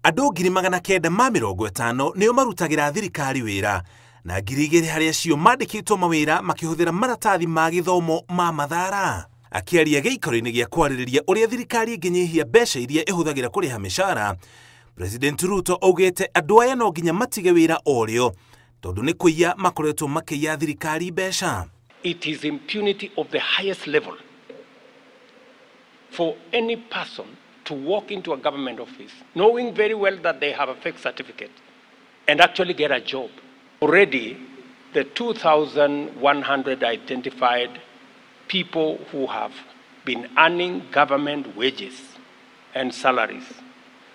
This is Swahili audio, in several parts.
Andũ 950 nĩo marutagira thirikari wĩra na 2,000 harĩa cio mandĩkĩtwo mawĩra makĩhũthĩra maratathi ma gĩthomo ma mathaara. Akĩaria gĩikaro-inĩ gĩa kwarĩrĩria ũrĩa thirikari ĩngĩnyihia mbeca iria ĩhũthagĩra kũrĩha mĩcaara, President Ruto augĩte andũ aya no nginya matige wĩra orĩo tondũ nĩ kũiya makoretwo makĩiya thirikari mbeca. It is impunity of the highest level for any person to walk into a government office knowing very well that they have a fake certificate and actually get a job. Already, the 2,100 identified people who have been earning government wages and salaries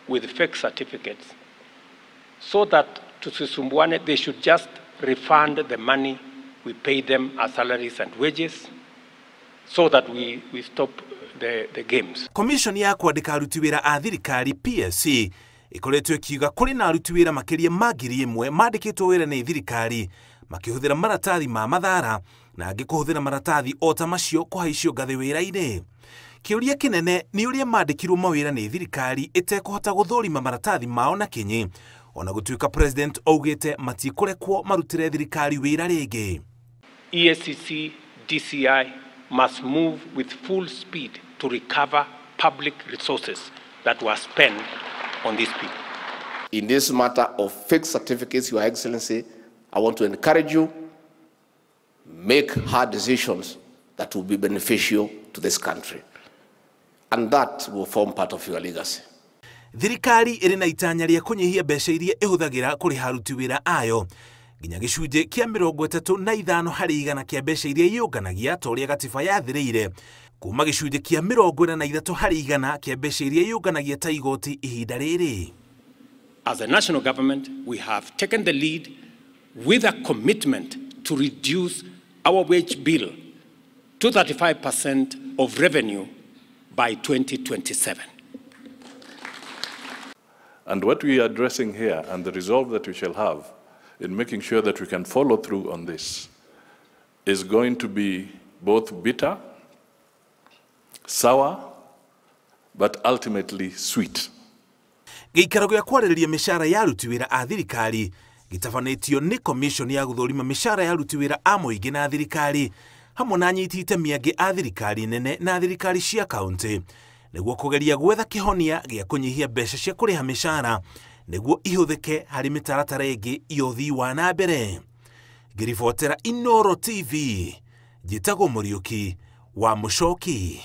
with fake certificates, so that to Susumbuane, they should just refund the money we pay them as salaries and wages, so that we stop the games. Commission ya kwandĩka aruti wĩra a thirikari PSC ikoretwo ikiuga kũrĩ na aruti wĩra makĩria ma 1,000 mandĩkĩtwo wĩra nĩ thirikari makĩhũthĩra maratathi ma mathaara na angĩ kũhũthĩra maratathi o ta macio kũhaicio ngathĩ wĩra-inĩ. Kĩũria kĩnene nĩ ũrĩa mandĩkirwo mawĩra nĩ thirikari ĩtekũhota gũthũrima maratathi mao na kinyi, ona gũtuĩka President augĩte matikũrekwo marutĩre thirikari wĩra rĩngĩ. EACC, DCI must move with full speed to recover public resources that were spent on these people. In this matter of fake certificates, Your Excellency, I want to encourage you, make hard decisions that will be beneficial to this country. And that will form part of your legacy. Thirikari ĩrĩ na itanya rĩa kũnyihia mbeca iria ĩhũthagĩra kũrĩha aruti wĩra ayo nginya gĩcunjĩ kĩa 35 harĩ igana kĩa mbeca iria yũnganagia ta ũrĩa gatiba yathĩrĩire, kuma gĩcunjĩ kĩa 43 harĩ igana kĩa mbeca iria yũnganagia ta igoti ihinda rĩrĩ. As a national government, we have taken the lead with a commitment to reduce our wage bill to 35% of revenue by 2027. And what we are addressing here and the resolve that we shall have in making sure that we can follow through on this is going to be both bitter, sour, but ultimately sweet. Gĩikaro gĩa kwarĩrĩria mĩcaara ya aruti wĩra a thirikari gĩtabanĩtio nĩ commission ya gũthũrima mĩcaara ya aruti wĩra a mũingĩ na thirikari hamwe na anyiti itemi angĩ a thirikari nene na thirikari cia kaunti nĩguo kũgeria gwetha kĩhonia gĩa kũnyihia mbeca cia kũrĩha mĩcaara nĩguo ihũthĩke harĩ mĩtaratara ĩngĩ ya ũthii wa na mbere. Ngĩribotera Inooro TV, njĩtagwo Mũriũki wa Mũcoki.